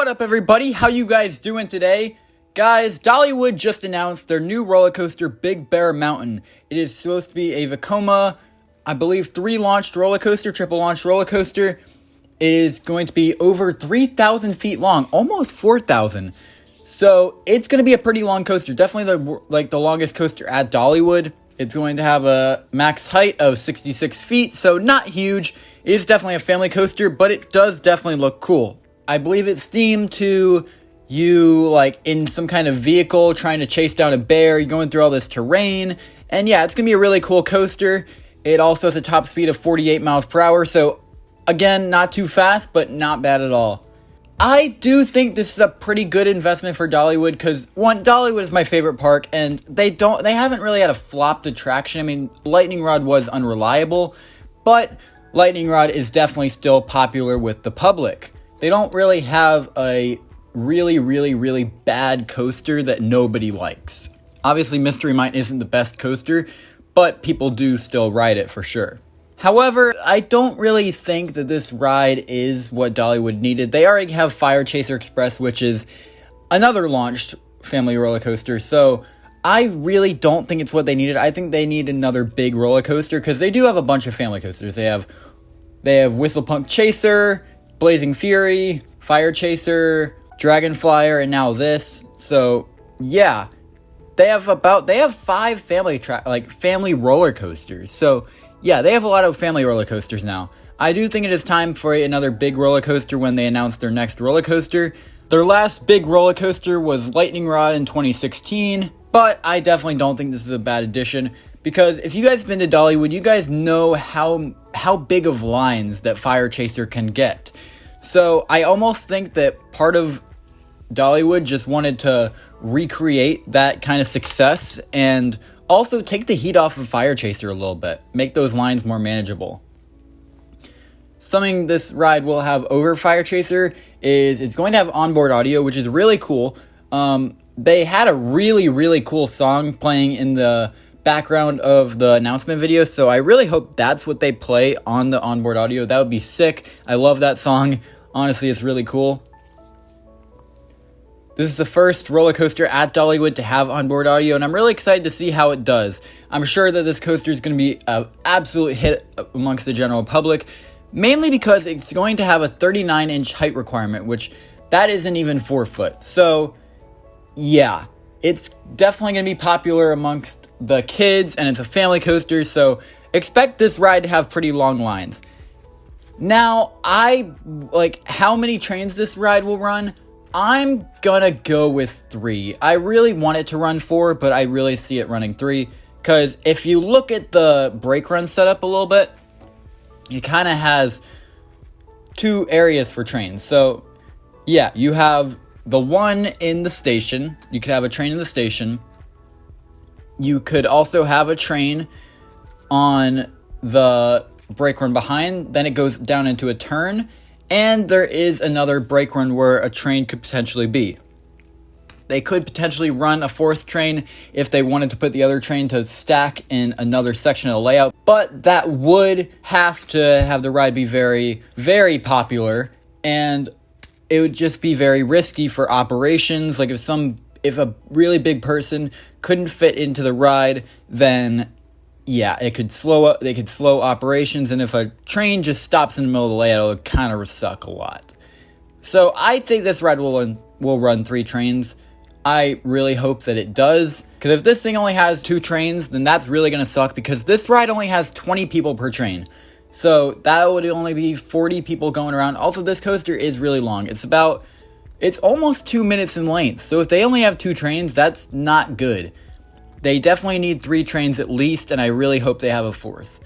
What up, everybody? How you guys doing today? Guys, Dollywood just announced their new roller coaster, Big Bear Mountain. It is supposed to be a Vekoma, I believe, 3-launched roller coaster, triple-launched roller coaster. It is going to be over 3,000 feet long, almost 4,000. So it's going to be a pretty long coaster. Definitely the longest coaster at Dollywood. It's going to have a max height of 66 feet, so not huge. It is definitely a family coaster, but it does definitely look cool. I believe it's themed to you, like, in some kind of vehicle trying to chase down a bear. You're going through all this terrain. And yeah, it's going to be a really cool coaster. It also has a top speed of 48 miles per hour. So, again, not too fast, but not bad at all. I do think this is a pretty good investment for Dollywood because, one, Dollywood is my favorite park, and they haven't really had a flopped attraction. I mean, Lightning Rod was unreliable, but Lightning Rod is definitely still popular with the public. They don't really have a really bad coaster that nobody likes. Obviously, Mystery Mine isn't the best coaster, but people do still ride it for sure. However, I don't really think that this ride is what Dollywood needed. They already have Fire Chaser Express, which is another launched family roller coaster, so I really don't think it's what they needed. I think they need another big roller coaster, because they do have a bunch of family coasters. They have Whistlepunk Chaser, Blazing Fury, Fire Chaser, Dragon Flyer, and now this. So, yeah. They have 5 family roller coasters. So, yeah, they have a lot of family roller coasters now. I do think it is time for another big roller coaster when they announce their next roller coaster. Their last big roller coaster was Lightning Rod in 2016, but I definitely don't think this is a bad addition, because if you guys have been to Dollywood, you guys know how big of lines that Fire Chaser can get. So I almost think that part of Dollywood just wanted to recreate that kind of success and also take the heat off of Fire Chaser a little bit. Make those lines more manageable. Something this ride will have over Fire Chaser is it's going to have onboard audio, which is really cool. They had a really cool song playing in the background of the announcement video, so I really hope that's what they play on the onboard audio. That would be sick. I love that song. Honestly, it's really cool. This is the first roller coaster at Dollywood to have onboard audio, and I'm really excited to see how it does. I'm sure that this coaster is going to be an absolute hit amongst the general public, mainly because it's going to have a 39-inch height requirement, which that isn't even 4 foot. So, yeah, it's definitely going to be popular amongst the kids, and it's a family coaster, so expect this ride to have pretty long lines. Now, how many trains this ride will run? I'm gonna go with 3. I really want it to run 4, but I really see it running 3, because if you look at the brake run setup a little bit, it kind of has 2 areas for trains. So, yeah, you have the one in the station. You could have a train in the station. You could also have a train on the brake run behind, then it goes down into a turn, and there is another brake run where a train could potentially be. They could potentially run a 4th train if they wanted to put the other train to stack in another section of the layout, but that would have to have the ride be very popular, and it would just be very risky for operations. Like if a really big person couldn't fit into the ride, then yeah, they could slow operations, and if a train just stops in the middle of the layout, it would kind of suck a lot. So I think this ride will run 3 trains. I really hope that it does, because if this thing only has 2 trains, then that's really going to suck, because this ride only has 20 people per train. So that would only be 40 people going around. Also, this coaster is really long. It's almost 2 minutes in length. So if they only have 2 trains, that's not good. They definitely need 3 trains at least, and I really hope they have a 4th.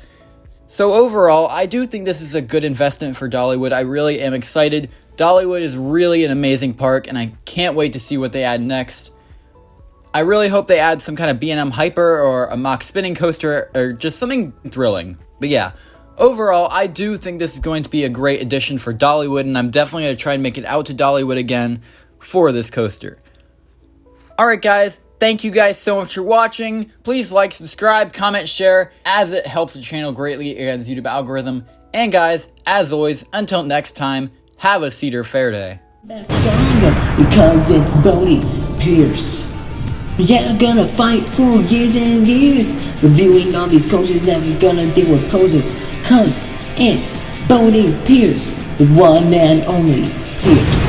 So overall, I do think this is a good investment for Dollywood. I really am excited. Dollywood is really an amazing park, and I can't wait to see what they add next. I really hope they add some kind of B&M Hyper or a mock spinning coaster or just something thrilling. But yeah, overall, I do think this is going to be a great addition for Dollywood, and I'm definitely going to try and make it out to Dollywood again for this coaster. Alright guys, thank you guys so much for watching. Please like, subscribe, comment, share, as it helps the channel greatly against the YouTube algorithm. And guys, as always, until next time, have a Cedar Fair day. Back stronger because it's Bodie Pierce. Yeah, I'm gonna fight for years and years, reviewing all these coaches that we're gonna deal with poses, cause it's Bodie Pierce, the one and only Pierce.